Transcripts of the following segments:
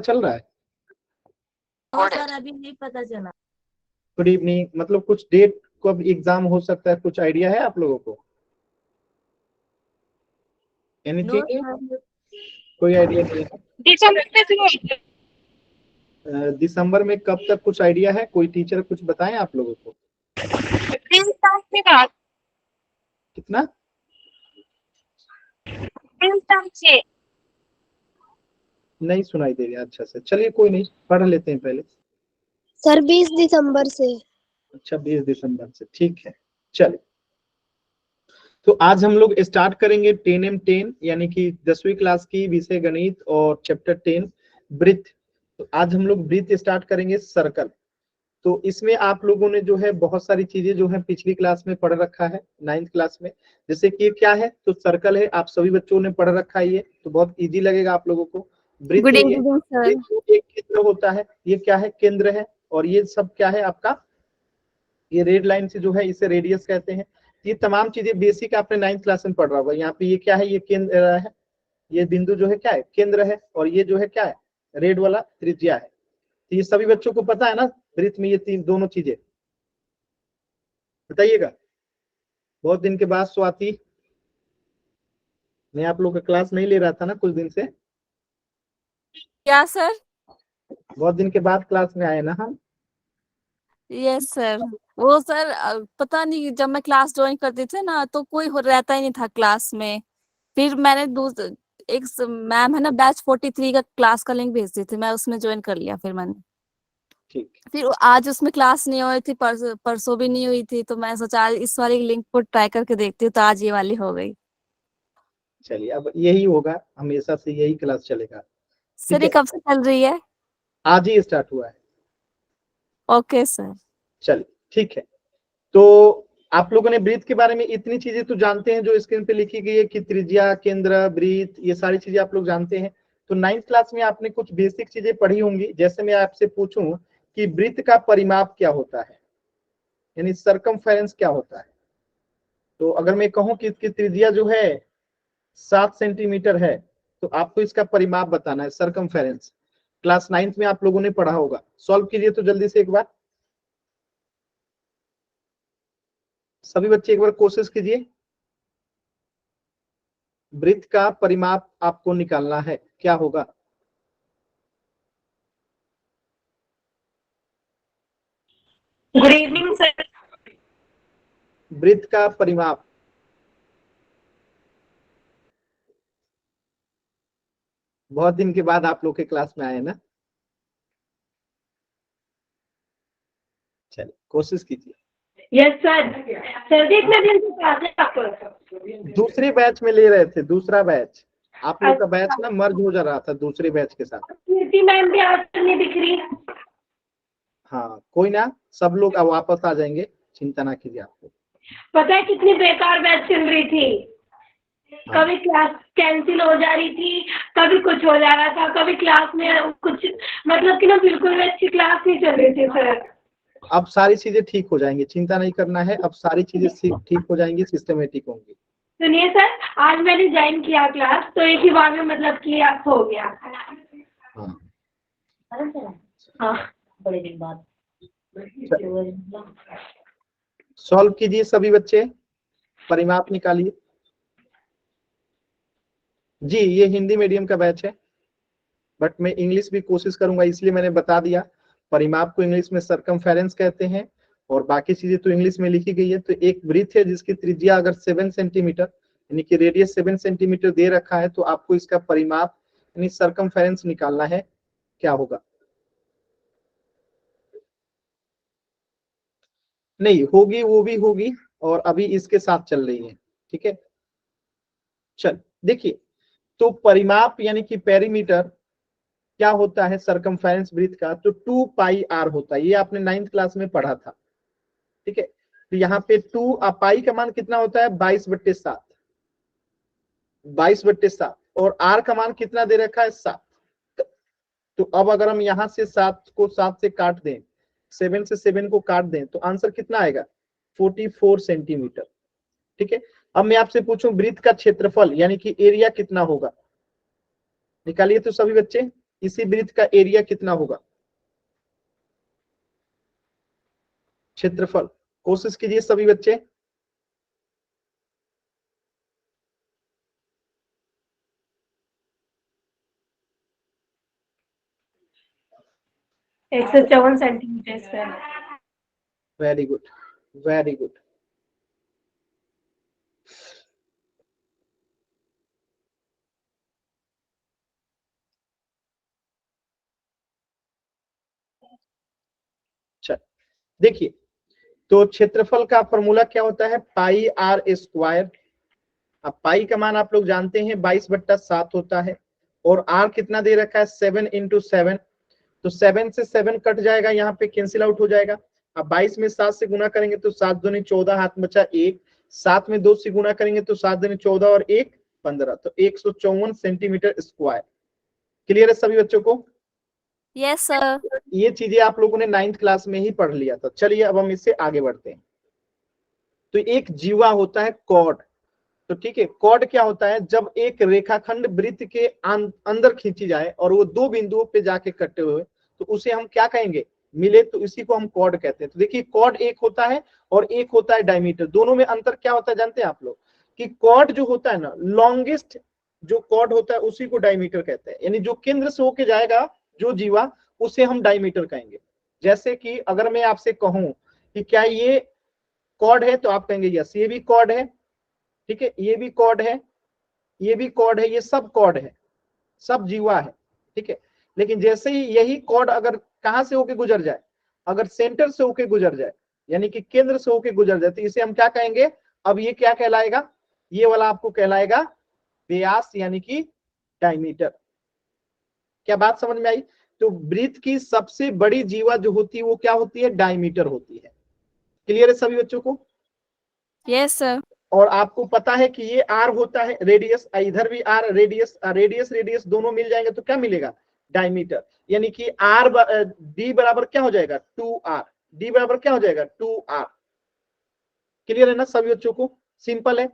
चल रहा है? सर अभी नहीं पता चला। गुड इवनिंग, मतलब कुछ डेट कब एग्जाम हो सकता है, कुछ आइडिया है आप लोगों को? एनीथिंग? कोई आइडिया नहीं है? दिसंबर में कब तक कुछ आइडिया है? कोई टीचर कुछ बताएं आप लोगों को? कितना? नहीं सुनाई दे रहा अच्छा से। चलिए कोई नहीं, पढ़ लेते हैं पहले। सर 20 दिसंबर से। अच्छा 20 दिसंबर से, ठीक है। चलिए, तो आज हम लोग स्टार्ट करेंगे 10M10 यानी कि 10वीं क्लास की विषय गणित और चैप्टर 10 वृत्त। तो आज हम लोग वृत्त स्टार्ट करेंगे सर्कल। तो इसमें आप लोगों ने जो है बहुत सारी चीजें जो है पिछली क्लास में पढ़ रखा है, 9th क्लास में। जैसे कि ये क्या है, तो सर्कल है, आप सभी बच्चों ने पढ़ रखा है, ये तो बहुत इजी लगेगा आप लोगों को। वृत्त गुड है, इवनिंग सर। ये एक केंद्र होता है, ये क्या है, केंद्र है। और ये सब क्या है आपका, ये रेड लाइन से जो है इसे रेडियस कहते हैं। ये तमाम चीजें बेसिक आपने 9th क्लास में पढ़ रहा होगा। यहाँ पे ये क्या है, ये केंद्र है, ये बिंदु जो है क्या है, केंद्र है। और ये जो है क्या है, रेड वाला त्रिज्या है। तो ये सभी बच्चों को पता है ना, वृत्त में ये तीन दोनों चीजें बताइएगा। बहुत दिन के बाद स्वाति, मैं आप लोग का क्लास नहीं ले रहा था ना कुछ दिन से। क्या सर? बहुत दिन के बाद क्लास में आए ना हम। Yes sir. वो सर पता नहीं, जब मैं क्लास ज्वाइन करती थी ना तो कोई रहता ही नहीं था क्लास में। फिर मैंने एक मैम है ना बैच 43 का क्लास का लिंक भेज दी थी, मैं उसमें ज्वाइन कर लिया फिर मैंने। ठीक। फिर आज उसमें क्लास नहीं हुई थी, परसों भी नहीं हुई थी, तो मैं सोचा आज इस वाली लिंक को ट्राई करके देखती हूँ, तो आज ये वाली हो गई। चलिए, अब यही होगा, हमेशा से यही क्लास चलेगा। सर ठीक ये है, कब से चल रही है? आज ही स्टार्ट हुआ है। Okay sir. चलिए ठीक है। तो आप लोगों ने वृत्त के बारे में इतनी चीजें तो जानते हैं जो स्क्रीन पे लिखी गई है कि त्रिज्या, केंद्र, वृत्त, ये सारी चीजें आप लोग जानते हैं। तो 9th क्लास में आपने कुछ बेसिक चीजें पढ़ी होंगी। जैसे मैं आपसे पूछूं कि वृत्त का परिमाप क्या होता है, यानी सरकमफेरेंस क्या होता है, तो अगर मैं कहूं कि इसकी त्रिज्या जो है 7 सेंटीमीटर है, तो आपको इसका परिमाप बताना है, सरकमफेरेंस। क्लास 9th में आप लोगों ने पढ़ा होगा। सॉल्व कीजिए तो जल्दी से एक बार, सभी बच्चे एक बार कोशिश कीजिए। वृत्त का परिमाप आपको निकालना है, क्या होगा? Good evening sir. वृत्त का परिमाप, बहुत दिन के बाद आप लोग के क्लास में आए ना। चलिए कोशिश कीजिए। Yes sir. सर जी इतने दिन से क्लास है आपको? दूसरे बैच में ले रहे थे, दूसरा बैच। आप लोग का बैच ना मर्ज हो जा रहा था दूसरे बैच के साथ। कीर्ति मैम भी आज नहीं दिख रही। हाँ कोई ना, सब लोग अब वापस आ जाएंगे, चिंता ना कीजिए आप लोग। पता है कितनी बेकार बैच चल रही थी। हाँ। कभी क्लास कैंसिल हो जा रही थी, कभी कुछ हो जा रहा था, कभी क्लास में कुछ, मतलब कि ना बिल्कुल भी अच्छी क्लास नहीं चल रही थी सर। अब सारी चीजें ठीक हो जाएंगी, चिंता नहीं करना है। अब सारी चीजें ठीक हो जाएंगी, सिस्टमेटिक होंगी। सुनिए सर, आज मैंने ज्वाइन किया क्लास तो एक ही बार में मतलब कि आप हो गया। हाँ हाँ बड़े दिन बाद। सॉल्व कीजिए सभी बच्चे, परिमाप निकालिए। जी ये हिंदी मीडियम का बैच है, बट मैं इंग्लिश भी कोशिश करूंगा, इसलिए मैंने बता दिया। परिमाप को इंग्लिश में सरकमफेरेंस कहते हैं, और बाकी चीजें तो इंग्लिश में लिखी गई है। तो एक वृत्त है जिसकी त्रिज्या अगर 7 सेंटीमीटर यानी कि रेडियस 7 सेंटीमीटर दे रखा है, तो आपको इसका परिमाप यानी सरकमफेरेंस निकालना है, क्या होगा? नहीं होगी, वो भी होगी, और अभी इसके साथ चल रही है। ठीक है, चल देखिए, तो परिमाप यानी कि पेरीमीटर क्या होता है सरकमफेरेंस वृत्त का, तो 2 पाई आर होता है। ये आपने 9th क्लास में पढ़ा था। ठीक है, तो यहाँ पे 2 पाई का मान कितना होता है, 22/7, 22/7, और आर का मान कितना दे रखा है, 7। तो अब अगर हम यहाँ से 7 को 7 से काट दें, 7 से 7 को काट दें, तो आंसर कितना आएगा, 44 सेंटीमीटर। ठीक है, अब मैं आपसे पूछूं वृत्त का क्षेत्रफल यानी कि एरिया कितना होगा, निकालिए तो सभी बच्चे। इसी वृत्त का एरिया कितना होगा, क्षेत्रफल। कोशिश कीजिए सभी बच्चे। एक 154 centimetre square. Very good, very good. चल देखिए, तो क्षेत्रफल का फॉर्मूला क्या होता है, पाई आर स्क्वायर। अब पाई का मान आप लोग जानते हैं 22/7 होता है, और आर कितना दे रखा है 7 × 7, तो 7 से 7 कट जाएगा, यहाँ पे कैंसिल आउट हो जाएगा। अब 22 में 7 से गुना करेंगे तो 7 दूनी 14, हाथ में बचा 1। 7 में 2 से गुना करेंगे तो 7 दूनी 14 और 1 15, तो 154 सेंटीमीटर स्क्वायर। क्लियर है सभी बच्चों को? Yes sir. ये चीजें आप लोगों ने 9th क्लास में ही पढ़ लिया था। चलिए अब हम इससे आगे बढ़ते हैं। तो एक जीवा होता है कॉर्ड। तो ठीक है, कॉर्ड क्या होता है, जब एक रेखाखंड वृत्त के अंदर खींची जाए और वो दो बिंदुओं पे जाके कटे हुए, तो उसे हम क्या कहेंगे, मिले, तो इसी को हम कॉर्ड कहते हैं। तो देखिए, कॉर्ड एक होता है और एक होता है डायमीटर। दोनों में अंतर क्या होता है जानते हैं आप लोग, कि कॉर्ड जो होता है ना, लॉन्गेस्ट जो कॉर्ड होता है उसी को डायमीटर कहते हैं। यानी जो केंद्र से होके जाएगा जो जीवा, उसे हम डायमीटर कहेंगे। जैसे कि अगर मैं आपसे कहूं कि क्या ये कॉर्ड है, तो आप कहेंगे यस ये भी कॉर्ड है, ठीक है, ये भी कॉर्ड है, ये भी कॉर्ड है, ये सब कॉर्ड है, सब जीवा है, ठीक है। लेकिन जैसे ही यही कॉर्ड अगर कहां से होके गुजर जाए, अगर सेंटर से होके गुजर जाए, यानी कि केंद्र से होके गुजर जाए, तो इसे हम क्या कहेंगे, अब ये क्या कहलाएगा, ये वाला आपको कहलाएगा व्यास, यानी कि डायमीटर। क्या बात समझ में आई? तो वृत्त की सबसे बड़ी जीवा जो होती है वो क्या होती है, डायमीटर होती है। क्लियर है सभी बच्चों को? Yes sir. और आपको पता है कि ये आर होता है रेडियस, इधर भी आर रेडियस, रेडियस रेडियस दोनों मिल जाएंगे तो क्या मिलेगा, डायमीटर। यानी कि आर डी बराबर क्या हो जाएगा, 2r। डी बराबर क्या हो जाएगा, 2r। क्लियर है ना सभी बच्चों को? सिंपल है।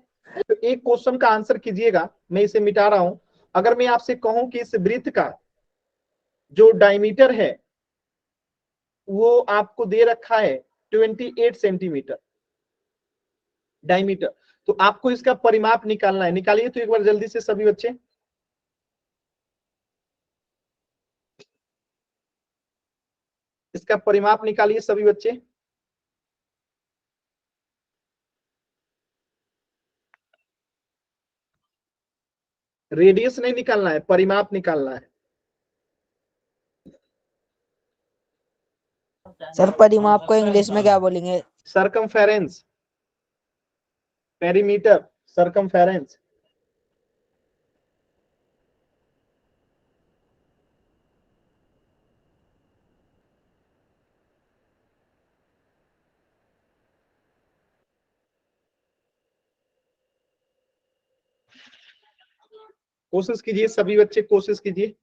तो एक क्वेश्चन का आंसर कीजिएगा, मैं इसे मिटा रहा हूं। अगर मैं आपसे कहूं कि इस वृत्त का जो डायमीटर है वो आपको दे रखा है 28 सेंटीमीटर डायमीटर, तो आपको इसका परिमाप निकालना है। निकालिए तो एक बार जल्दी से सभी बच्चे। इसका परिमाप निकालिए सभी बच्चे। रेडियस नहीं निकालना है, परिमाप निकालना है। सर परिमाप को इंग्लिश में क्या बोलेंगे? Circumference, perimeter, circumference. कोशिश कीजिए सभी बच्चे, कोशिश कीजिए।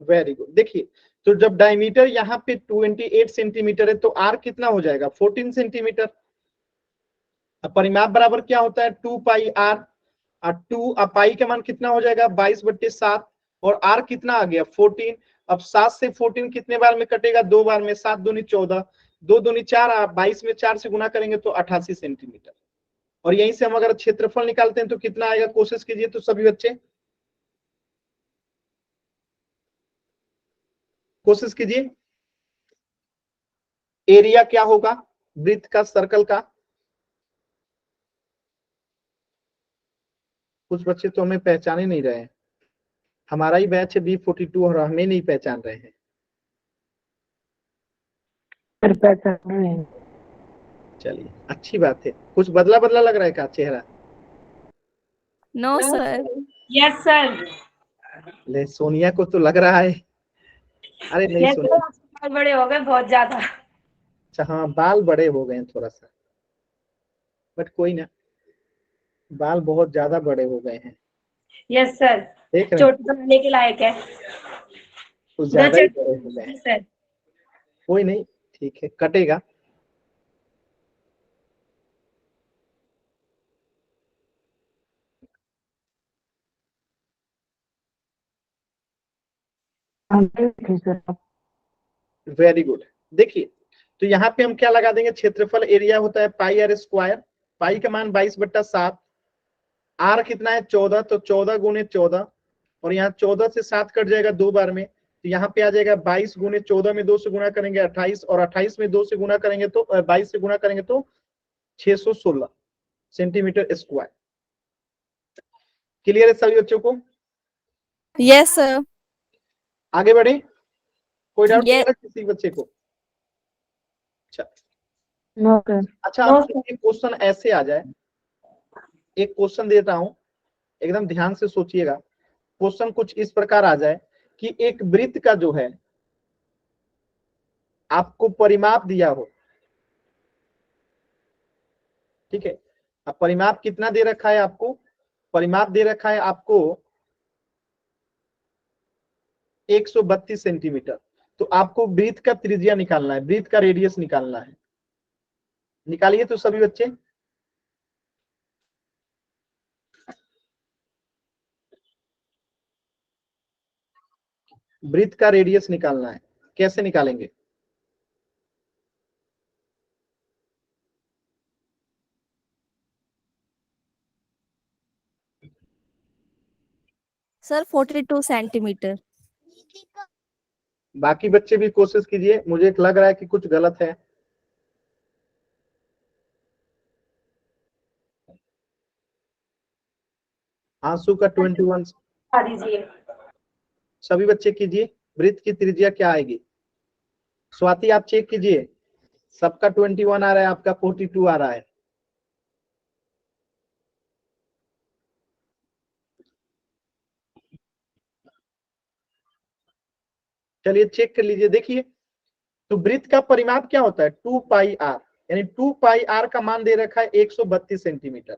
Very good. देखिए, तो जब डायमीटर यहाँ पे 28 सेंटीमीटर है तो आर कितना हो जाएगा, 14 सेंटीमीटर। अब परिमाप बराबर क्या होता है, 2πr। और 2 पाई का मान कितना हो जाएगा, 22/7, और आर कितना आ गया, 14। अब 7 से 14 कितने बार में कटेगा, 2 बार में। 7 दूनी 14, 2 दूनी 4, 22 में 4 से गुना करेंगे तो 88 सेंटीमीटर। और यहीं से हम अगर क्षेत्रफल निकालते हैं तो कितना आएगा, कोशिश कीजिए तो सभी बच्चे। कोशिश कीजिए। एरिया क्या होगा वृत्त का, सर्कल का? कुछ बच्चे तो हमें पहचान ही नहीं रहे हैं। हमारा ही बैच है B42 और हमें नहीं पहचान रहे हैं। चलिए अच्छी बात है। कुछ बदला बदला लग रहा है क्या चेहरा? No sir. Yes sir. ले सोनिया को तो लग रहा है। अरे नहीं यस सोनिया। सर, बड़े हो गए बहुत ज्यादा। अच्छा हाँ, बाल बड़े हो गए हैं थोड़ा सा, बट कोई ना, बाल बहुत ज्यादा बड़े हो गए हैं। Yes sir. देख रहे हैं, चोटी बनाने के लायक है। कुछ दो ज्यादा ही चोटी बड़े हो गए हैं। सर। कोई नहीं, ठीक है, कटेगा। Very good. देखिए, तो यहाँ पे हम क्या लगा देंगे, क्षेत्रफल एरिया होता है पाई आर स्क्वायर। पाई का मान 22/7, आर कितना है 14, तो 14 गुने 14, और यहाँ 14 से 7 कट जाएगा 2 बार में, तो यहाँ पे आ जाएगा 22 गुने 14 में 2 से गुना करेंगे 28, और 28 में 2 से गुना करेंगे तो 22 से गुना करेंगे तो 616 सेंटीमीटर स्क्वायर। क्लियर है सभी बच्चों को? Yes sir. आगे बढ़े, कोई डाउट यस। किसी बच्चे को? अच्छा नो सर। अच्छा, नो अब एक क्वेश्चन ऐसे आ जाए, एक क्वेश्चन देता हूं, एकदम ध्यान से सोचिएगा। क्वेश्चन कुछ इस प्रकार आ जाए कि एक वृत्त का जो है आपको परिमाप दिया हो, ठीक है? अब परिमाप कितना दे रखा है आपको? परिमाप दे रखा है आपको 132 सेंटीमीटर। तो आपको वृत्त का त्रिज्या निकालना है, वृत्त का रेडियस निकालना है। निकालिए तो सभी बच्चे। वृत्त का रेडियस निकालना है, कैसे निकालेंगे? Sir 42 centimetre. बाकी बच्चे भी कोशिश कीजिए, मुझे लग रहा है कि कुछ गलत है। आंसू का 21। आ दीजिए। सभी बच्चे कीजिए, वृत्त की त्रिज्या क्या आएगी? स्वाति आप चेक कीजिए, सबका 21 आ रहा है, आपका 42 आ रहा है। चलिए चेक कर लीजिए। देखिए, तो वृत्त का परिमाप क्या होता है? 2πr, यानी 2πr का मान दे रखा है 132 सेंटीमीटर,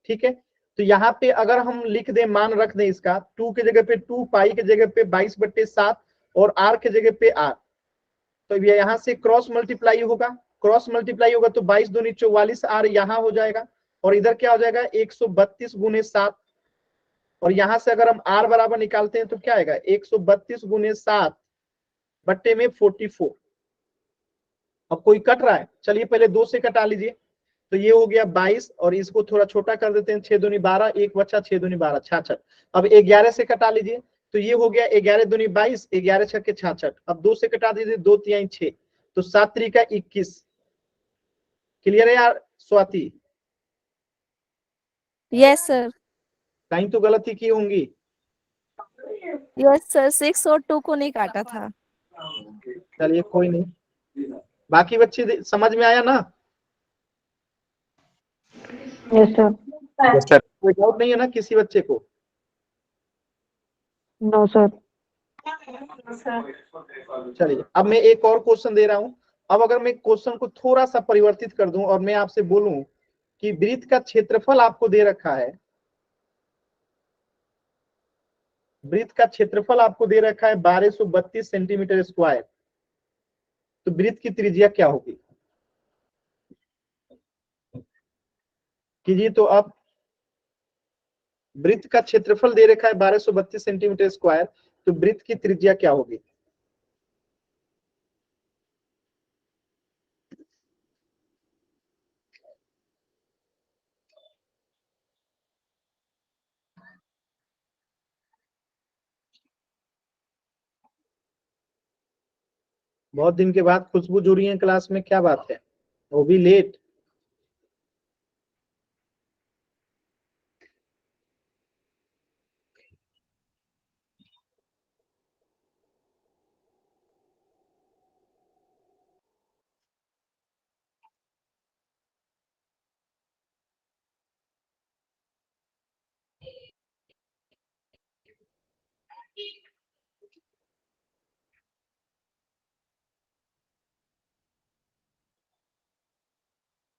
ठीक है? तो यहाँ पे अगर हम लिख दें, मान रख दें इसका, 2 की जगह पे 2, पाई की जगह पे 22/7, और r की जगह पे r, तो ये यहाँ से क्रॉस मल्टीप्लाई होगा, क्रॉस मल्टीप्लाई होगा तो 22 दूनी 44, r यहाँ हो जाएगा, और इधर क्या हो जाएगा 132 गुने 7, और यहां से अगर हम r बराबर निकालते हैं तो क्या आएगा 132 गुने 7 बट्टे में 44। अब कोई कट रहा है, चलिए पहले 2 से कटा लीजिए, तो ये हो गया 22, और इसको थोड़ा छोटा कर देते हैं, 6 दूनी 12, एक बच्चा 6 दूनी 12 66। अब 11 से कटा लीजिए, तो ये हो गया 11 दूनी 22, 11 छक्के 66। अब 2 से कटा दीजिए, 2 तिहाई 6, तो 7 त्रिका 21। क्लियर है यार स्वाति? Yes sir. कहीं तो गलती की होंगी। यस सर, 6 और 2 को नहीं काटा था। चलिए कोई नहीं, बाकी बच्चे समझ में आया ना? Yes sir. कोई डाउट नहीं है ना किसी बच्चे को? No sir. चलिए अब मैं एक और क्वेश्चन दे रहा हूं। अब अगर मैं क्वेश्चन को थोड़ा सा परिवर्तित कर दूं और मैं आपसे बोलूं कि वृत्त का क्षेत्रफल आपको दे रखा है, वृत्त का क्षेत्रफल आपको दे रखा है 1232 सेंटीमीटर स्क्वायर, तो वृत्त की त्रिज्या क्या होगी? कीजिए तो। अब वृत्त का क्षेत्रफल दे रखा है 1232 सेंटीमीटर स्क्वायर, तो वृत्त की त्रिज्या क्या होगी? बहुत दिन के बाद खुशबू जुड़ी है क्लास में, क्या बात है, वो भी लेट।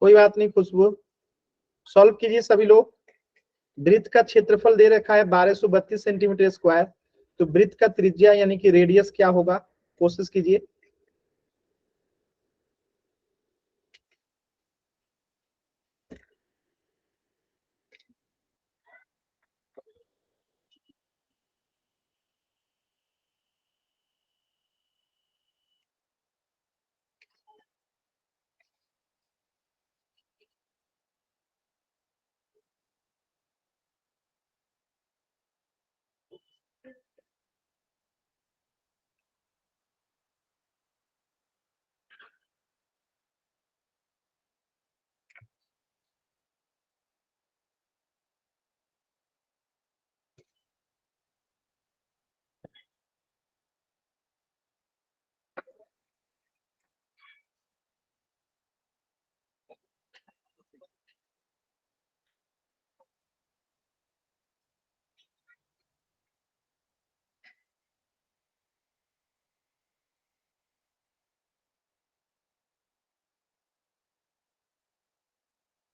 कोई बात नहीं खुशबू, सॉल्व कीजिए सभी लोग। वृत्त का क्षेत्रफल दे रखा है 1232 सेंटीमीटर स्क्वायर, तो वृत्त का त्रिज्या यानी कि रेडियस क्या होगा, कोशिश कीजिए।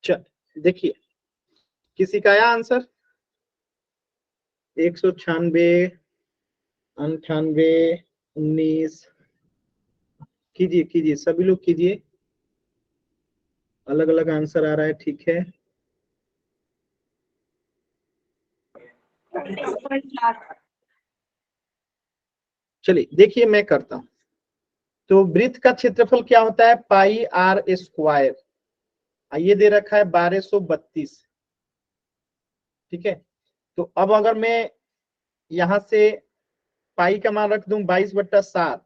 चल देखिए, किसी का आया आंसर? 196, 98, 19, कीजिए कीजिए सभी लोग कीजिए, अलग अलग आंसर आ रहा है, ठीक है। चलिए देखिए मैं करता हूं। तो वृत्त का क्षेत्रफल क्या होता है, पाई आर स्क्वायर, ये दे रखा है 1232, ठीक है। तो अब अगर मैं यहां से पाई का मान रख दूं 22/7,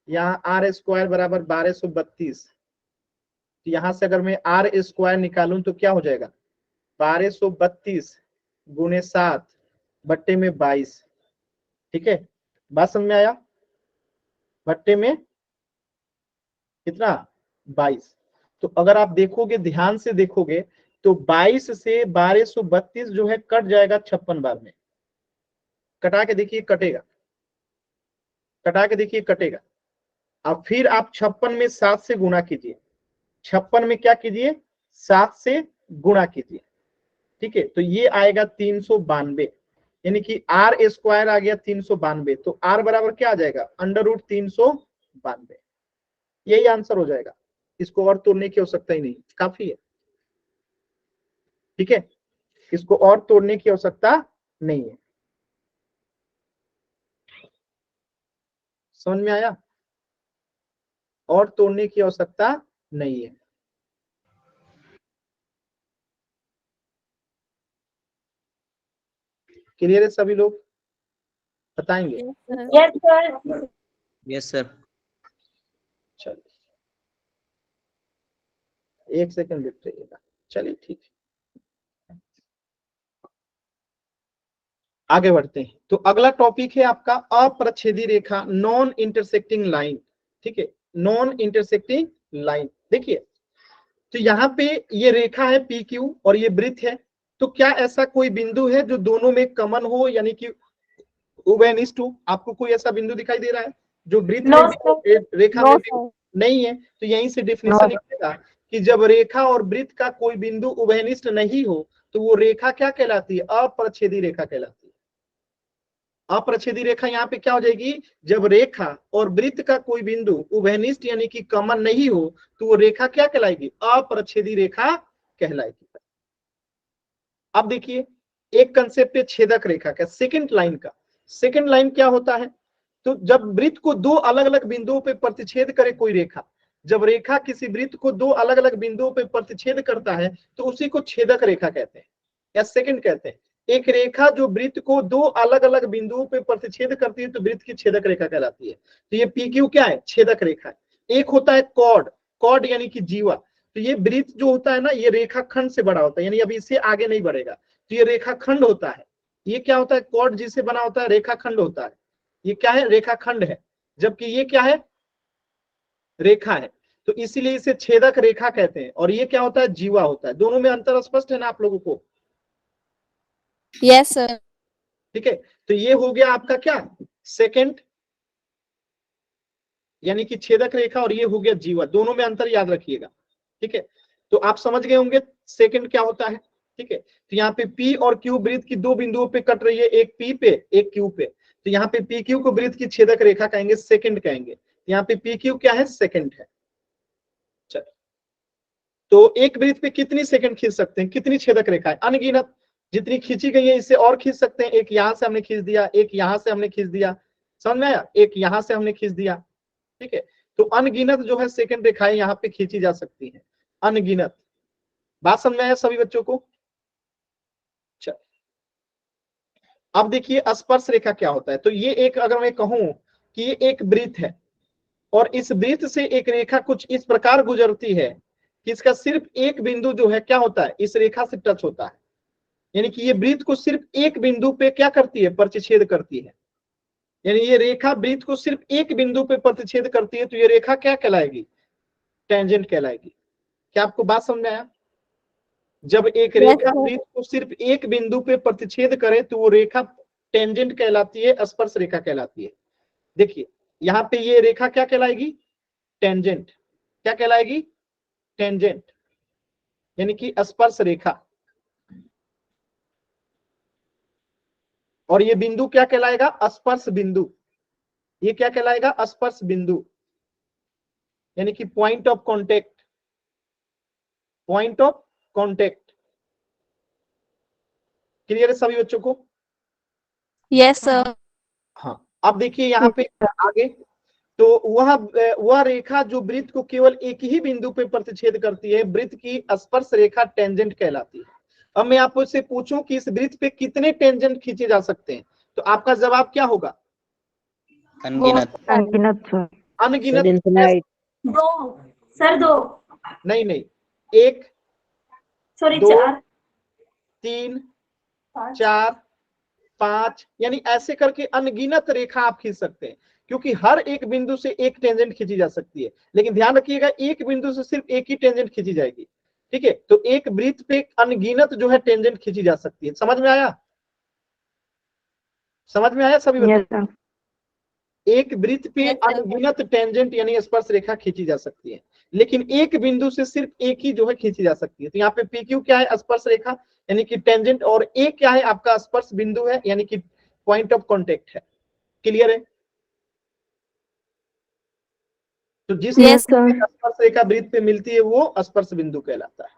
यहाँ आर स्क्वायर बराबर 1232, तो यहां से अगर मैं आर स्क्वायर निकालूं तो क्या हो जाएगा, 1232 गुणे 7 बट्टे में 22, ठीक है। बात समझ में आया, बट्टे में कितना, 22। तो अगर आप देखोगे, ध्यान से देखोगे, तो 22 से 1232 जो है कट जाएगा 56 बार में, कटा के देखिए कटेगा, कटा के देखिए कटेगा। अब फिर आप 56 में 7 से गुणा कीजिए, 56 में क्या कीजिए, 7 से गुणा कीजिए, ठीक है। तो ये आएगा 392, यानी कि आर स्क्वायर आ गया 392, तो आर बराबर क्या आ जाएगा, √392, यही आंसर हो जाएगा। इसको और तोड़ने की आवश्यकता ही नहीं, काफी है, ठीक है। इसको और तोड़ने की आवश्यकता नहीं है, समझ में आया, और तोड़ने की आवश्यकता नहीं है। क्लियर है सभी लोग, बताएंगे? Yes sir. Yes sir. चलिए 1 सेकंड रुक जाइएगा, चलिए ठीक है, आगे बढ़ते हैं। तो अगला टॉपिक है आपका अप्रच्छेदी रेखा, नॉन इंटरसेक्टिंग लाइन, ठीक है, नॉन इंटरसेक्टिंग लाइन। देखिए तो यहाँ पे ये रेखा है पी क्यू और ये वृत्त है, तो क्या ऐसा कोई बिंदु है जो दोनों में कॉमन हो, यानी कि उभयनिष्ठ हो? आपको कोई ऐसा बिंदु दिखाई दे रहा है जो वृत्त में भी, रेखा में भी नहीं है? तो यहीं से डेफिनेशन निकलेगा कि जब रेखा और वृत्त का कोई बिंदु उभयनिष्ठ नहीं हो तो वो रेखा क्या कहलाती है, अप्रच्छेदी रेखा कहलाती है। अप्रच्छेदी रेखा यहाँ पे क्या हो जाएगी, जब रेखा और वृत्त का कोई बिंदु उभयनिष्ठ यानी कि कॉमन नहीं हो तो वो रेखा क्या कहलाएगी, अप्रच्छेदी रेखा कहलाएगी। अब देखिए एक कंसेप्ट है छेदक रेखा का, सेकंड लाइन का। सेकंड लाइन क्या होता है, तो जब वृत्त को दो अलग अलग बिंदुओं पे प्रतिच्छेद करे कोई रेखा, जब रेखा किसी वृत्त को दो अलग अलग बिंदुओं पे प्रतिच्छेद करता है तो उसी को छेदक रेखा कहते हैं या सेकंड कहते हैं। एक रेखा जो वृत्त को दो अलग अलग बिंदुओं पे प्रतिच्छेद करती है तो वृत्त की छेदक रेखा कहलाती है। तो ये PQ क्या है? छेदक रेखा है। एक होता है कॉर्ड, कॉर्ड यानी कि जीवा। तो ये वृत्त जो होता है ना, ये रेखाखंड से बड़ा होता है, यानी अभी इससे आगे नहीं बढ़ेगा, तो ये रेखाखंड होता है। ये क्या होता है? कॉर्ड जिससे बना होता है रेखाखंड होता है। ये क्या है? रेखाखंड है। जबकि ये क्या है? रेखा है। तो इसीलिए इसे छेदक रेखा कहते हैं। और ये क्या होता है? जीवा होता है। दोनों में अंतर स्पष्ट है ना आप लोगों को? Yes sir. ठीक है, तो ये हो गया आपका क्या? सेकंड, यानी कि छेदक रेखा, और ये हो गया जीवा। दोनों में अंतर याद रखिएगा। ठीक है, तो आप समझ गए होंगे सेकंड क्या होता है। ठीक है, तो यहाँ पे P और Q वृत्त की दो बिंदुओं पे कट रही है, एक P पे एक Q पे। तो यहाँ पे PQ को वृत्त की छेदक रेखा कहेंगे, सेकंड कहेंगे। यहाँ पे PQ क्या है? सेकंड है। चलो, तो एक वृत्त पे कितनी सेकंड खींच सकते हैं? कितनी छेदक रेखा है? अनगिनत। जितनी खींची गई है इससे और खींच सकते हैं। एक यहां से हमने खींच दिया, एक यहां से हमने खींच दिया, समझ में आया? एक यहां से हमने खींच दिया। ठीक है, तो अनगिनत जो है सेकंड रेखाएं यहाँ पे खींची जा सकती हैं, अनगिनत। बात समझ में आया सभी बच्चों को? चल, अब देखिए स्पर्श रेखा क्या होता है। तो ये एक, अगर मैं कहूं कि ये एक वृत्त है और इस वृत्त से एक रेखा कुछ इस प्रकार गुजरती है कि इसका सिर्फ एक बिंदु जो है क्या होता है? इस रेखा से टच होता है। यानी कि ये वृत्त को सिर्फ एक बिंदु पे क्या करती है? प्रतिच्छेद करती है। यानी ये रेखा वृत्त को सिर्फ एक बिंदु पे प्रतिच्छेद करती है, तो ये रेखा क्या कहलाएगी? टेंजेंट कहलाएगी। क्या आपको बात समझ में आया? जब एक रेखा वृत्त को सिर्फ एक बिंदु पे प्रतिच्छेद करे तो वो रेखा टेंजेंट कहलाती है, स्पर्श रेखा कहलाती है। देखिए यहाँ पे ये रेखा क्या कहलाएगी? टेंजेंट। क्या कहलाएगी? टेंजेंट, यानी कि स्पर्श रेखा। और ये बिंदु क्या कहलाएगा? स्पर्श बिंदु। ये क्या कहलाएगा? स्पर्श बिंदु, यानी कि point of contact. Point of contact. Clear है सभी बच्चों को? Yes sir. हाँ, अब देखिए यहाँ पे आगे, तो वह रेखा जो वृत्त को केवल एक ही बिंदु पे प्रतिच्छेद करती है, वृत्त की स्पर्श रेखा टेंजेंट कहलाती है। अब मैं आपसे पूछूं कि इस वृत्त पे कितने टेंजेंट खींचे जा सकते हैं, तो आपका जवाब क्या होगा? अनगिनत। अनगिनत सर। अनगिनत। दो सर, दो नहीं नहीं, एक, सॉरी, दो, चार, 3, 4, 5, यानी ऐसे करके अनगिनत रेखा आप खींच सकते हैं, क्योंकि हर एक बिंदु से एक टेंजेंट खींची जा सकती है। लेकिन ध्यान रखिएगा, एक बिंदु से सिर्फ एक ही टेंजेंट खींची जाएगी। ठीक है, तो एक वृत्त पे अनगिनत जो है टेंजेंट खींची जा सकती है। समझ में आया? समझ में आया सभी यस बच्चों? सर। एक वृत्त पे अनगिनत टेंजेंट यानी स्पर्श रेखा खींची जा सकती है, लेकिन एक बिंदु से सिर्फ एक ही जो है खींची जा सकती है। तो यहाँ पे PQ क्या है? स्पर्श रेखा, यानी कि टेंजेंट। और A क्या है? आपका स्पर्श बिंदु है, यानी कि पॉइंट ऑफ कांटेक्ट है। क्लियर है? तो जिस स्पर्श रेखा वृत्त पे मिलती है वो स्पर्श बिंदु कहलाता है।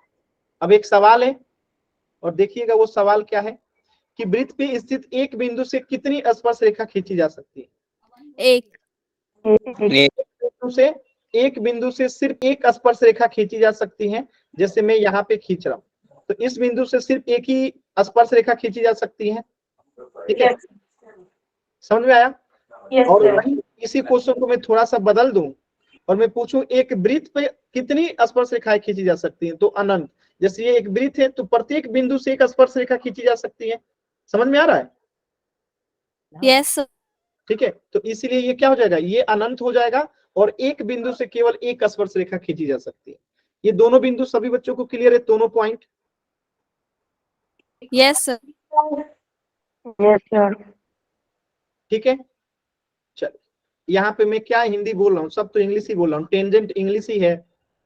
अब एक सवाल है, और देखिएगा वो सवाल क्या है कि वृत्त पे स्थित एक बिंदु से कितनी स्पर्श रेखा खींची जा सकती है? एक। एक बिंदु से सिर्फ एक स्पर्श रेखा खींची जा सकती है। जैसे मैं यहाँ पे खींच रहा हूँ, तो इस बिंदु से सिर्फ एक ही स्पर्श रेखा खींची जा सकती है। ठीक है, समझ में आया? और वही इसी क्वेश्चन को मैं थोड़ा सा बदल दूं और मैं पूछूं एक वृत्त पे कितनी स्पर्श रेखाएं खींची जा सकती हैं, तो अनंत। जैसे ये एक वृत्त है तो प्रत्येक बिंदु से एक स्पर्श रेखा खींची जा सकती है। समझ में आ रहा है? यस। ठीक है, तो इसीलिए ये क्या हो जाएगा? ये अनंत हो जाएगा और एक बिंदु से केवल एक स्पर्श रेखा खींची जा सकती है। ये दोनों बिंदु सभी बच्चों को क्लियर है? दोनों point? Yes sir. Yes sir. ठीक है, चलो यहाँ पे मैं क्या हिंदी बोल रहा हूँ? सब तो इंग्लिश ही बोल रहा हूँ। टेंजेंट इंग्लिश ही है,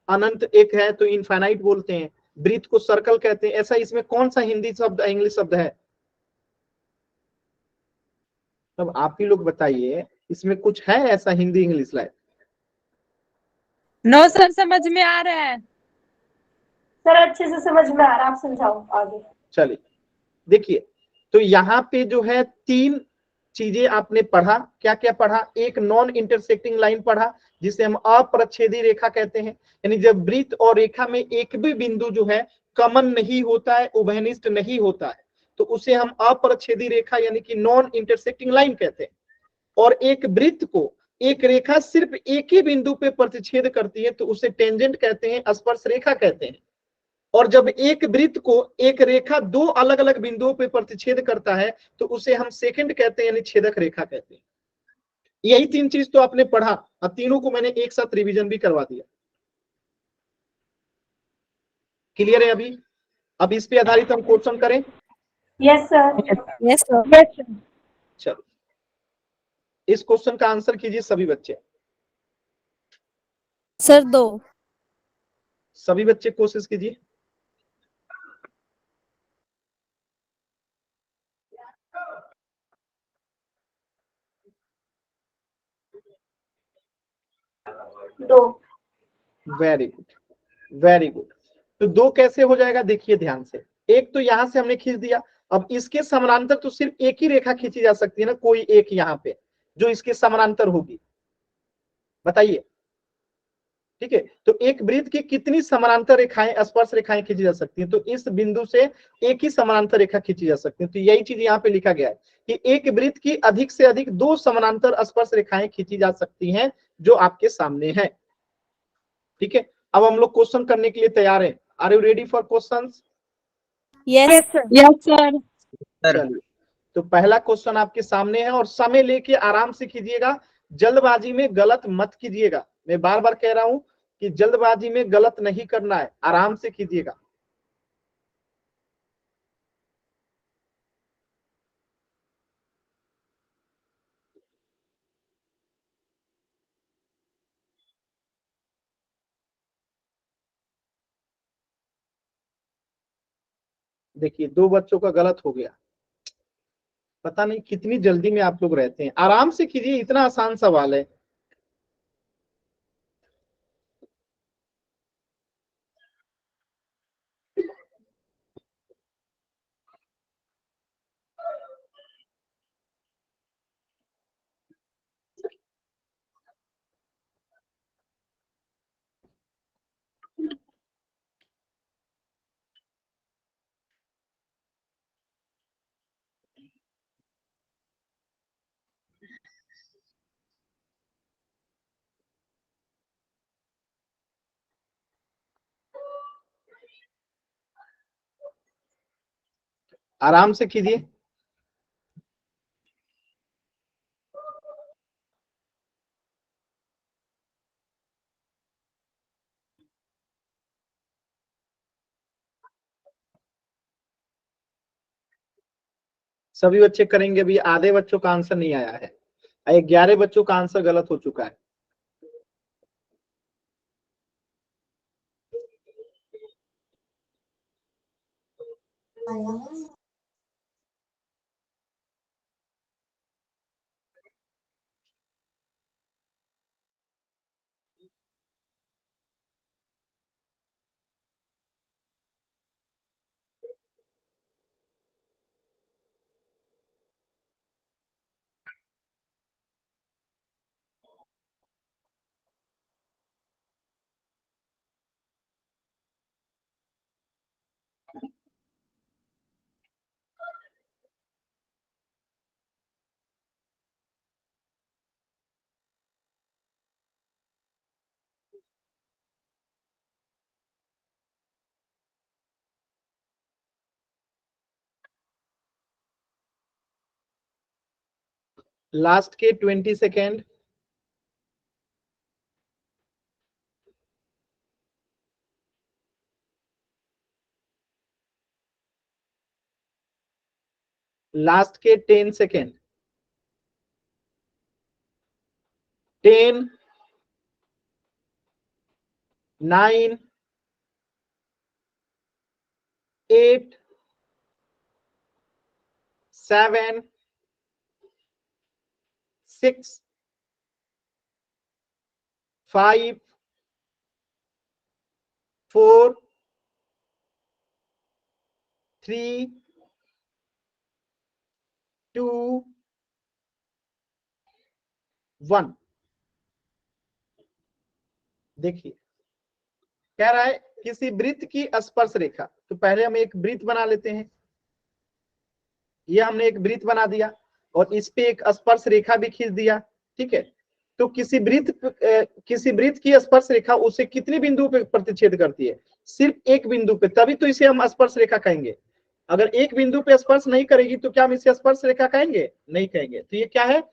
अनंत एक है तो इनफाइनाइट बोलते हैं, वृत्त को सर्कल कहते हैं। ऐसा इसमें कौन सा हिंदी शब्द इंग्लिश शब्द है? तब आप ही लोग बताइए, इसमें कुछ है ऐसा Hindi English like? No sir, समझ में आ रहा है सर, अच्छे से समझ में आ रहा है, आप समझाओ आगे। चलिए देखिए, तो यहाँ पे जो है तीन चीजें आपने पढ़ा। क्या क्या पढ़ा? एक नॉन इंटरसेक्टिंग लाइन पढ़ा, जिसे हम अप्रच्छेदी रेखा कहते हैं। यानी जब वृत्त और रेखा में एक भी बिंदु जो है कॉमन नहीं होता है, उभयनिष्ठ नहीं होता है, तो उसे हम अपरिच्छेदी रेखा यानी कि नॉन इंटरसेक्टिंग लाइन कहते हैं। और एक वृत्त को एक रेखा सिर्फ एक ही बिंदु पे प्रतिच्छेद करती है तो उसे टेंजेंट कहते हैं, स्पर्श रेखा कहते हैं। और जब एक वृत्त को एक रेखा दो अलग अलग बिंदुओं पे प्रतिच्छेद करता है तो उसे हम सेकंड कहते हैं यानी छेदक रेखा कहते हैं। यही तीन चीज तो आपने पढ़ा और तीनों को मैंने एक साथ रिवीजन भी करवा दिया। क्लियर है अभी? अब इस पे आधारित हम क्वेश्चन करें। Yes sir. Yes sir. Yes sir. चलो इस क्वेश्चन का आंसर कीजिए सभी बच्चे। सर 2। सभी बच्चे कोशिश कीजिए। दो। Very good, very good. तो 2 कैसे हो जाएगा देखिए ध्यान से। एक तो यहां से हमने खींच दिया, अब इसके समानांतर तो सिर्फ एक ही रेखा खींची जा सकती है ना, कोई एक यहाँ पे जो इसके समानांतर होगी, बताइए। ठीक है, तो एक वृत्त की कितनी समानांतर रेखाएं स्पर्श रेखाएं खींची जा सकती हैं? तो इस बिंदु से एक ही समानांतर रेखा खींची जा सकती है। तो यही चीज यहाँ पे लिखा गया है कि एक वृत्त की अधिक से अधिक 2 समानांतर स्पर्श रेखाएं खींची जा सकती हैं जो आपके सामने है। ठीक है, अब हम लोग क्वेश्चन करने के लिए तैयार हैं। Are you ready for questions? Yes sir. Yes sir. चलिए, तो पहला क्वेश्चन आपके सामने है और समय लेके आराम से कीजिएगा, जल्दबाजी में गलत मत कीजिएगा। मैं बार बार कह रहा हूं कि जल्दबाजी में गलत नहीं करना है, आराम से कीजिएगा। देखिए 2 बच्चों का गलत हो गया, पता नहीं कितनी जल्दी में आप लोग रहते हैं। आराम से कीजिए, इतना आसान सवाल है। आराम से कीजिए। सभी बच्चे करेंगे। अभी आधे बच्चों का आंसर नहीं आया है, 11 बच्चों का आंसर गलत हो चुका है। लास्ट के 20 सेकेंड। लास्ट के 10 सेकेंड। 10, 9, 8, 7, 6, 5, 4, 3, 2, 1। देखिए कह रहा है किसी वृत्त की स्पर्श रेखा, तो पहले हम एक वृत्त बना लेते हैं। ये हमने एक वृत्त बना दिया और इस पे एक स्पर्श रेखा भी खींच दिया। ठीक है, तो किसी वृत्त की स्पर्श रेखा उसे कितने बिंदु पे प्रतिच्छेद करती है? सिर्फ एक बिंदु पे, तभी तो इसे हम स्पर्श रेखा कहेंगे। अगर एक बिंदु पे स्पर्श नहीं करेगी तो क्या हम इसे स्पर्श रेखा कहेंगे? नहीं कहेंगे। तो ये क्या है?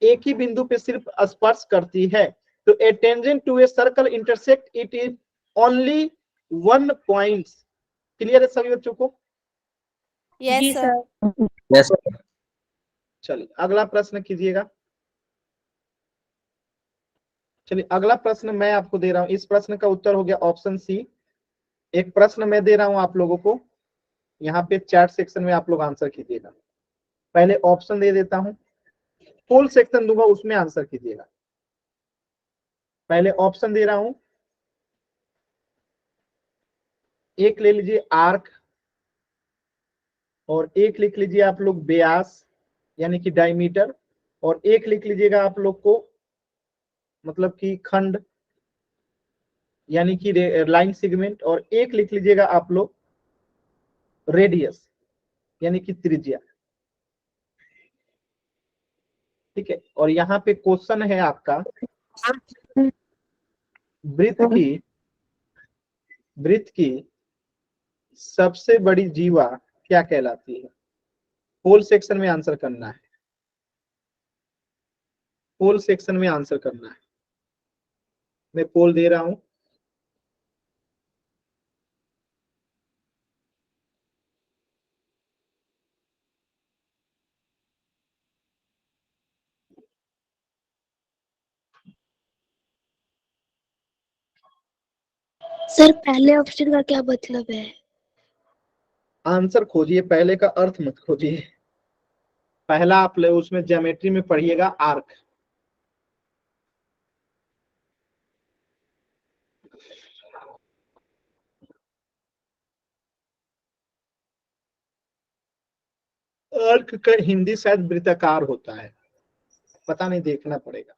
एक ही बिंदु पे सिर्फ स्पर्श करती है। तो a tangent to a circle intersect it is only 1 point. Clear है सभी बच्चों को? यस जी सर। सर। यस चलिए अगला प्रश्न कीजिएगा। चलिए अगला प्रश्न मैं आपको दे रहा हूं। इस प्रश्न का उत्तर हो गया ऑप्शन सी। एक प्रश्न मैं दे रहा हूं आप लोगों को, यहाँ पे चैट सेक्शन में आप लोग आंसर कीजिएगा। पहले ऑप्शन दे देता हूं, फुल सेक्शन दूंगा, उसमें आंसर कीजिएगा। पहले ऑप्शन दे रहा हूं, एक ले लीजिए आर्क, और एक लिख लीजिए आप लोग व्यास यानी कि डायमीटर, और एक लिख लीजिएगा आप लोग को मतलब कि खंड यानी कि लाइन सेगमेंट, और एक लिख लीजिएगा आप लोग रेडियस यानी कि त्रिज्या। ठीक है, और यहाँ पे क्वेश्चन है आपका, वृत्त की सबसे बड़ी जीवा क्या कहलाती है? पोल सेक्शन में आंसर करना है, पोल सेक्शन में आंसर करना है। मैं पोल दे रहा हूं। सर पहले ऑप्शन का क्या मतलब है? आंसर खोजिए, पहले का अर्थ मत खोजिए। पहला आप ले उसमें ज्योमेट्री में पढ़िएगा आर्क। आर्क का हिंदी शायद वृत्ताकार होता है, पता नहीं, देखना पड़ेगा।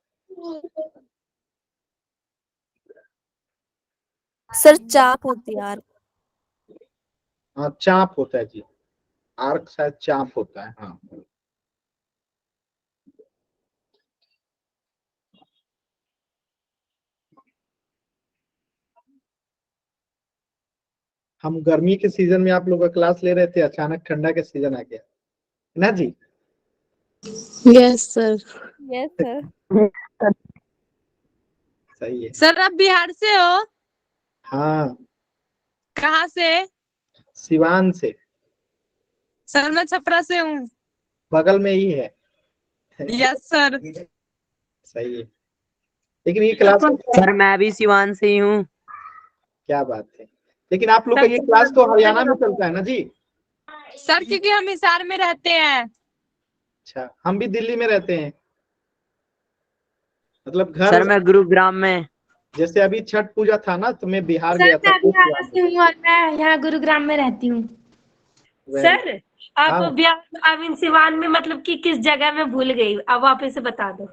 सर चाप होती है यार। हाँ चाप होता है जी, आर्क शायद चाप होता है। हाँ हम गर्मी के सीजन में आप लोग का क्लास ले रहे थे, अचानक ठंडा के सीजन आ गया ना जी। Yes sir. Yes sir. सही है। सर आप बिहार से हो? हाँ कहाँ से? सिवान से, सर मैं छपरा से हूँ। बगल में ही है। Yes sir. सही है, लेकिन ये क्लास सर मैं भी सिवान से ही हूँ। क्या बात है, लेकिन आप लोग का ये क्लास तो हरियाणा में चलता है ना जी? सर क्योंकि हम हिसार में रहते हैं। अच्छा, हम भी दिल्ली में रहते हैं, मतलब घर। सर मैं गुरुग्राम में। जैसे अभी छठ पूजा था ना, तो मैं बिहार सर गया था। मैं बिहार से हूँ और मैं यहाँ गुरुग्राम में रहती हूँ। सर आप हाँ, बिहार आई मीन सिवान में मतलब कि किस जगह में भूल गई, अब वापस से बता दो।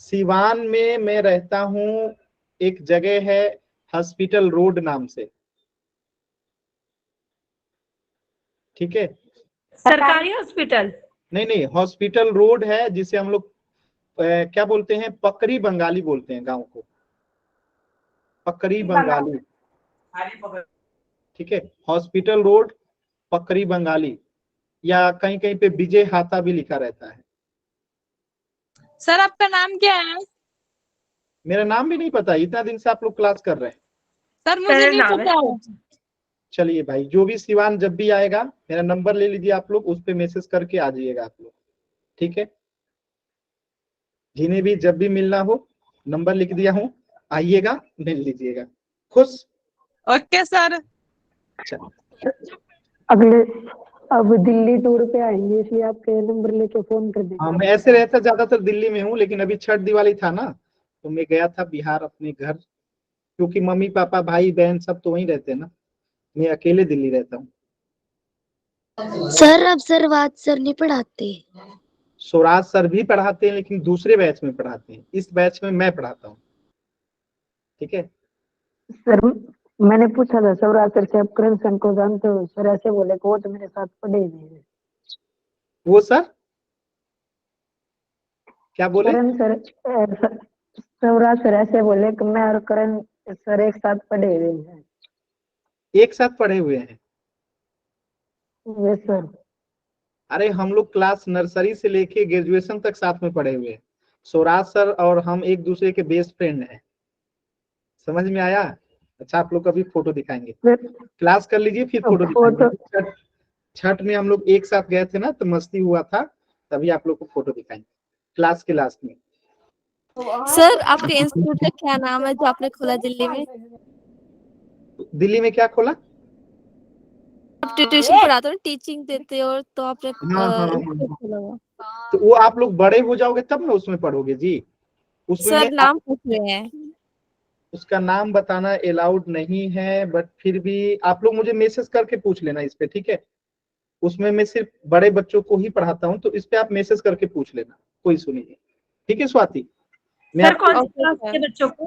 सिवान में मैं रहता हूँ, एक जगह है हॉस्पिटल रोड नाम से। ठीक है, सरकारी हॉस्पिटल? नहीं नहीं, हॉस्पिटल रोड है जिसे हम लोग क्या बोलते हैं, पकड़ी बंगाली बोलते हैं गांव को, पकड़ी बंगाली। ठीक है, हॉस्पिटल रोड पकड़ी बंगाली, या कहीं कहीं पे विजय हाता भी लिखा रहता है। सर आपका नाम क्या है? मेरा नाम भी नहीं पता, इतना दिन से आप लोग क्लास कर रहे हैं। सर मुझे नहीं पता है। चलिए भाई, जो भी सिवान जब भी आएगा, मेरा नंबर ले लीजिए आप लोग, उस पे मैसेज करके आ जाइएगा आप लोग। ठीक है, जिन्हें भी जब भी मिलना हो, नंबर लिख दिया हूँ, आइएगा मिल लीजिएगा। खुश? Okay sir. अच्छा, अगले अब दिल्ली टूर पे आएंगे, इसलिए आपके नंबर लेके फोन कर देंगे। हाँ मैं ऐसे रहता ज्यादातर दिल्ली में हूँ, लेकिन अभी छठ दिवाली था ना, तो मैं गया था बिहार अपने घर, क्योंकि मम्मी पापा भाई बहन सब तो वहीं रहते हैं ना, मैं अकेले दिल्ली रहता हूँ। सर अब सरवाद सर नहीं पढ़ाते? स्वराज सर भी पढ़ाते हैं, लेकिन दूसरे बैच में पढ़ाते हैं, इस बैच में मैं पढ़ाता हूँ। ठीक है, सर मैंने पूछा था सौराज सर से, आप करण सर को जानते हो? सर ऐसे बोले कि वो तो मेरे साथ पढ़े हुए हैं। वो सर क्या बोले? करण सर सौराज सर ऐसे बोले कि मैं और करण सर एक साथ पढ़े हुए हैं। एक साथ पढ़े हुए हैं? Yes sir. अरे हम लोग क्लास नर्सरी से लेके ग्रेजुएशन तक साथ में पढ़े हुए हैं। स्वराज सर और हम एक दूसरे के बेस्ट फ्रेंड हैं। समझ में आया? अच्छा आप लोग कभी फोटो दिखाएंगे, क्लास कर लीजिए फिर फोटो दिखाएंगे। छठ में हम लोग एक साथ गए थे ना तो मस्ती हुआ था, तभी आप लोग को फोटो दिखाएंगे क्लास के लास्ट में। सर आपके इंस्टीट्यूट का क्या नाम है जो आपने खोला दिल्ली में? दिल्ली में क्या खोला? आप ट्यूशन पढ़ाते हो, टीचिंग देते हो, तो आपने हाँ। इंस्टीट्यूट खोला हुआ। तो वो आप लोग बड़े हो जाओगे तब ना उसमें पढ़ोगे जी। उसमें सर नाम पूछ रहे हैं। उसका नाम बताना अलाउड नहीं है, बट फिर भी आप लोग मुझे मैसेज करके पूछ लेना इस पे, ठीक है? उसमें मैं सिर्फ बड़े बच्चों को ही पढ़ाता हूँ, तो इस पे आप मैसेज करके पूछ लेना, कोई इशू नहीं है। ठीक है स्वाति? सर कौन सी क्लास के बच्चों को?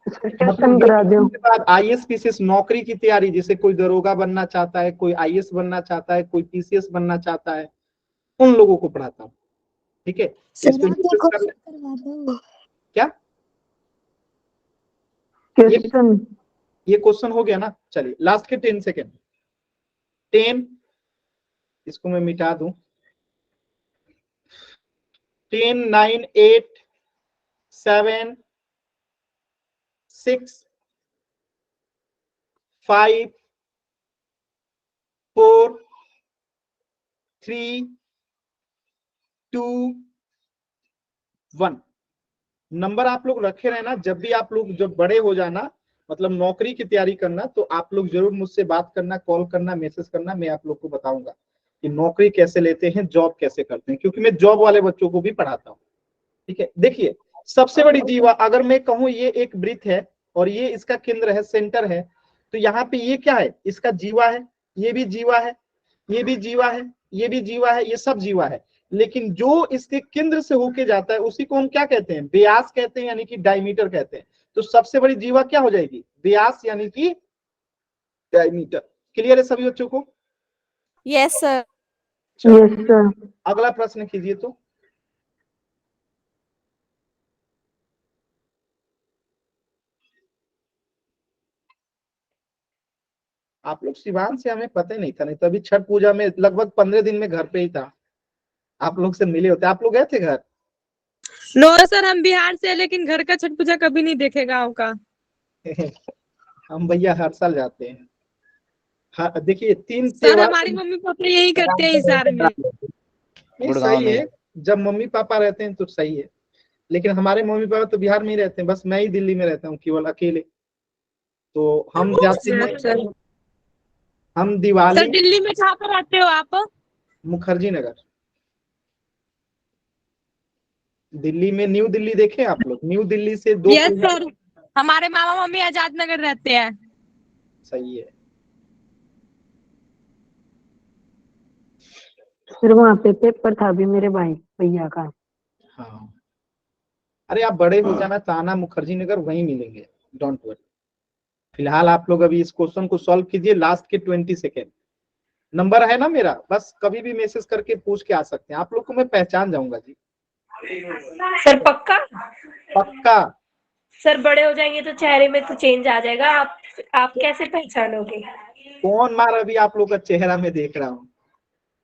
करा दो। IAS PCS नौकरी की तैयारी, जैसे कोई दरोगा बनना चाहता है, कोई IAS बनना चाहता है, कोई PCS बनना चाहता है, उन लोगों को पढ़ाता हूँ। ठीक है? इस पे मैसेज कर ले- क्या ये क्वेश्चन हो गया ना? चलिए लास्ट के 10 सेकेंड। 10 इसको मैं मिटा दूं। 10 9 8 7 6 5 4 3 2 1। नंबर आप लोग रखे रहना, जब भी आप लोग जब बड़े हो जाना, मतलब नौकरी की तैयारी करना, तो आप लोग जरूर मुझसे बात करना, कॉल करना, मैसेज करना। मैं आप लोग को बताऊंगा कि नौकरी कैसे लेते हैं, जॉब कैसे करते हैं, क्योंकि मैं जॉब वाले बच्चों को भी पढ़ाता हूँ। ठीक है? देखिए सबसे बड़ी जीवा, अगर मैं कहूँ ये एक वृत्त है और ये इसका केंद्र है, सेंटर है, तो यहाँ पे ये क्या है? इसका जीवा है, ये भी जीवा है, ये भी जीवा है, ये भी जीवा है, ये सब जीवा है। लेकिन जो इसके केंद्र से होके जाता है उसी को हम क्या कहते हैं? व्यास कहते हैं, यानी कि डायमीटर कहते हैं। तो सबसे बड़ी जीवा क्या हो जाएगी? व्यास यानी कि डायमीटर। क्लियर है सभी बच्चों को? Yes sir. Yes sir. अगला प्रश्न कीजिए तो। आप लोग सिवान से, हमें पता ही नहीं था, नहीं तो अभी छठ पूजा में लगभग 15 दिन में घर पे ही था, आप लोग से मिले होते। आप लोग गए थे घर? नो सर, हम बिहार से हैं, लेकिन घर का छठ पूजा कभी नहीं देखे गाँव का। हम भैया हर साल जाते हैं। हाँ देखिए 3 सर त्योहार हमारी मम्मी पापा यही करते हैं हिसार में। नहीं गुड़गांव सही में। है, जब मम्मी पापा रहते हैं तो सही है, लेकिन हमारे मम्मी पापा तो बिहार में ही रहते हैं, बस मैं ही दिल्ली में रहता हूँ केवल अकेले। तो हम जाते हैं, सर हम दिवाली दिल्ली में कहाँ पर रहते हो आप? मुखर्जी नगर। दिल्ली में न्यू दिल्ली देखे आप लोग? न्यू दिल्ली से 2 यस किलोमीटर। सर, हमारे मामा मम्मी आजाद नगर रहते हैं। सही है। फिर वहाँ पे पेपर था भी मेरे भाई भैया का। हाँ अरे आप बड़े हो जाना, ताना मुखर्जी नगर वहीं मिलेंगे, डोंट वरी। फिलहाल आप लोग अभी इस क्वेश्चन को सॉल्व कीजिए, लास्ट के 20 सेकेंड। नंबर है ना मेरा, बस कभी भी मैसेज करके पूछ के आ सकते हैं। आप लोग को मैं पहचान जाऊंगा जी, सर पक्का? पक्का। सर बड़े हो जाएंगे तो चेहरे में तो चेंज आ जाएगा, आप कैसे पहचानोगे? कौन मार, अभी आप लोग का चेहरा में देख रहा हूँ,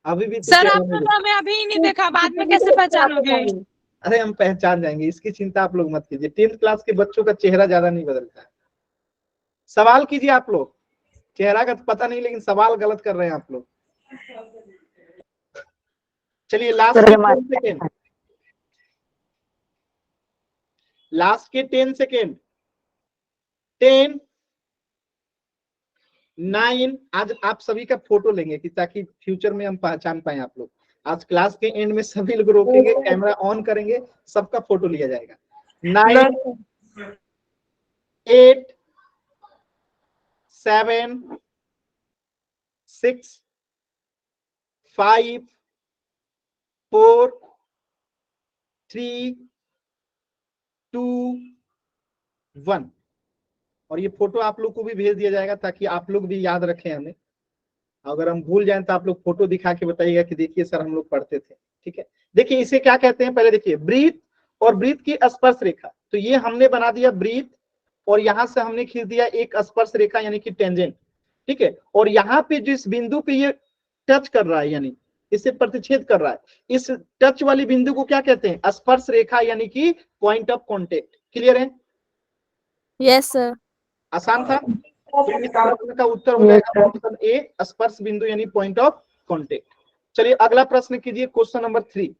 अभी भी तो सर चेहरा में आपने देख। तो हमें अभी ही नहीं देखा, बाद में कैसे पहचानोगे? अरे हम पहचान जाएंगे, इसकी चिंता आप लोग मत कीजिए। 10th क्लास के बच्चों का चेहरा ज्यादा नहीं बदलता है। सवाल कीजिए आप लोग, चेहरा का तो पता नहीं, लेकिन सवाल गलत कर रहे हैं आप लोग। चलिए लास्ट के 10 सेकेंड, लास्ट के 10 सेकेंड। 10 9। आज आप सभी का फोटो लेंगे कि ताकि फ्यूचर में हम पहचान पाए आप लोग। आज क्लास के एंड में सभी लोग रोकेंगे, कैमरा ऑन करेंगे, सबका फोटो लिया जाएगा। 9 8 7 6 5 4 3 2 1। और ये फोटो आप लोग को भी भेज दिया जाएगा ताकि आप लोग भी याद रखें हमें। अगर हम भूल जाएं तो आप लोग फोटो दिखा के बताइएगा कि देखिए सर हम लोग पढ़ते थे। ठीक है, देखिए इसे क्या कहते हैं, पहले देखिए ब्रीथ और ब्रीथ की स्पर्श रेखा। तो ये हमने बना दिया ब्रीथ, और यहां से हमने खींच दिया एक स्पर्श रेखा यानी कि टेंजेंट। ठीक है, और यहाँ पे जिस बिंदु पे ये टच कर रहा है यानी इससे प्रतिच्छेद कर रहा है, इस टच वाली बिंदु को क्या कहते हैं, स्पर्श रेखा यानी कि पॉइंट ऑफ कॉन्टेक्ट। क्लियर है? Yes sir. आसान था। तो इस प्रश्न का उत्तर हो जाएगा ऑप्शन ए, स्पर्श बिंदु यानी पॉइंट ऑफ कॉन्टेक्ट। चलिए अगला प्रश्न कीजिए, क्वेश्चन नंबर 3।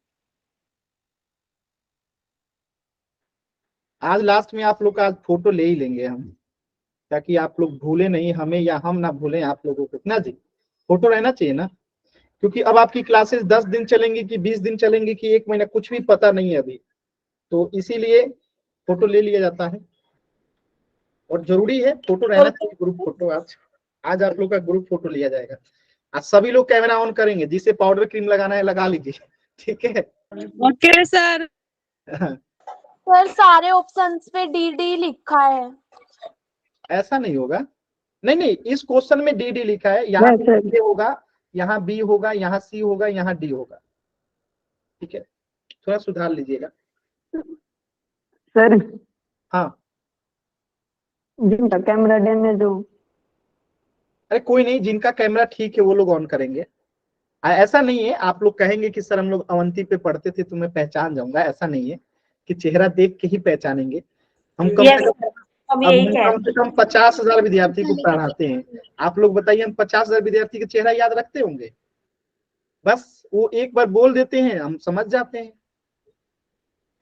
आज लास्ट में आप लोग का आज फोटो ले ही लेंगे हम, ताकि आप लोग भूले नहीं हमें या हम ना भूलें आप लोगों को ना जी। फोटो रहना चाहिए ना, क्योंकि अब आपकी क्लासेस 10 दिन चलेंगी कि 20 दिन चलेंगी कि 1 महीना, कुछ भी पता नहीं है अभी, तो इसीलिए फोटो ले लिया जाता है और जरूरी है फोटो रहना चाहिए, ग्रुप फोटो। आज आप लोग का ग्रुप फोटो लिया जाएगा। आज सभी लोग कैमरा ऑन करेंगे, जिसे पाउडर क्रीम लगाना है लगा लीजिए। ठीक है? Okay sir. सर सारे ऑप्शंस पे डी लिखा है। ऐसा नहीं होगा, नहीं नहीं, इस क्वेश्चन में डी लिखा है, यहाँ ए होगा, यहाँ बी होगा, यहाँ सी होगा, यहाँ डी होगा। ठीक है, थोड़ा सुधार लीजिएगा सर। हाँ, जिनका कैमरा डैमेज हो। अरे कोई नहीं, जिनका कैमरा ठीक है वो लोग ऑन करेंगे। ऐसा नहीं है आप लोग कहेंगे कि सर हम लोग अवंती पे पढ़ते थे तो मैं पहचान जाऊंगा, ऐसा नहीं है कि चेहरा देख के ही पहचानेंगे। हम कम से कम 50,000 विद्यार्थी को पढ़ाते हैं। आप लोग बताइए, हम 50,000 विद्यार्थी का चेहरा याद रखते होंगे? बस वो एक बार बोल देते हैं, हम समझ जाते हैं।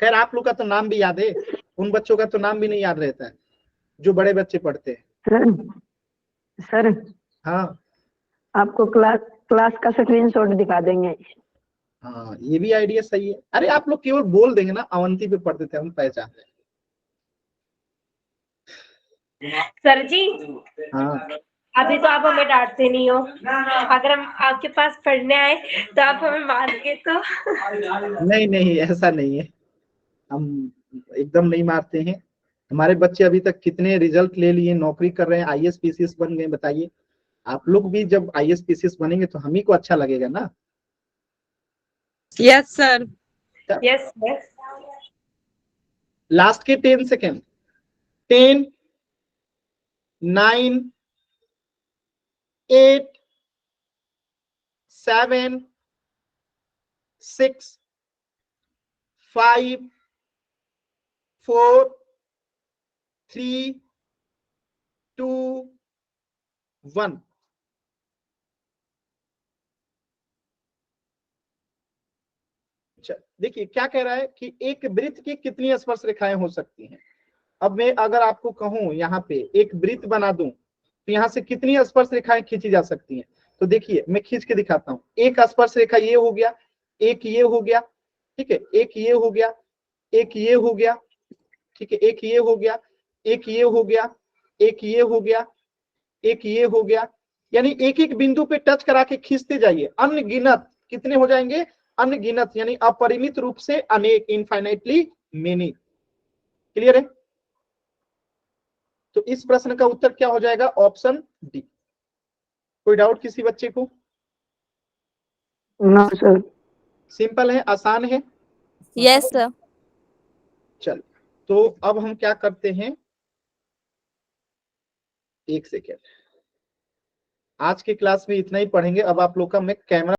खैर आप लोग का तो नाम भी याद है, उन बच्चों का तो नाम भी नहीं याद रहता है जो बड़े बच्चे पढ़ते हैं। सर हाँ, आपको क्लास का स्क्रीनशॉट दिखा देंगे। हाँ ये भी आइडिया सही है। अरे आप लोग केवल बोल देंगे ना अवंती पे पढ़ते थे, हम पहचान रहे। सर जी हाँ, अभी तो आप हमें डांटते नहीं हो, अगर हम आपके पास पढ़ने आए तो आप हमें मारोगे तो? नहीं नहीं ऐसा नहीं है, हम एकदम नहीं मारते हैं। हमारे बच्चे अभी तक कितने रिजल्ट ले लिए, नौकरी कर रहे हैं, आईएएस पीसीएस बन गए। बताइए आप लोग भी जब आईएएस पीसीएस बनेंगे तो हम ही को अच्छा लगेगा ना। Yes sir. Yes yes. Last के 10 सेकेंड। 10, 9, 8, 7, 6, 5, 4, 3, 2, 1। देखिए क्या कह रहा है कि एक वृत्त की कितनी स्पर्श रेखाएं हो सकती हैं। अब मैं अगर आपको कहूं यहाँ पे एक वृत्त बना दूं तो यहाँ से कितनी स्पर्श रेखाएं खींची जा सकती हैं। तो देखिए मैं खींच के दिखाता हूं। एक स्पर्श रेखा ये हो गया, एक ये हो गया, ठीक है, एक ये हो गया, एक ये हो गया, ठीक है, एक ये हो गया, एक ये हो गया, एक ये हो गया, एक ये हो गया। यानी एक एक बिंदु पे टच करा के खींचते जाइए, अनगिनत कितने हो जाएंगे, अनगिनत यानी अपरिमित रूप से अनेक, इनफाइनाइटली मेनी। क्लियर है? तो इस प्रश्न का उत्तर क्या हो जाएगा, ऑप्शन डी। कोई डाउट किसी बच्चे को? No sir. सिंपल है, आसान है। Yes sir. चल तो अब हम क्या करते हैं, एक सेकेंड, आज की क्लास में इतना ही पढ़ेंगे। अब आप लोग का मैं कैमरा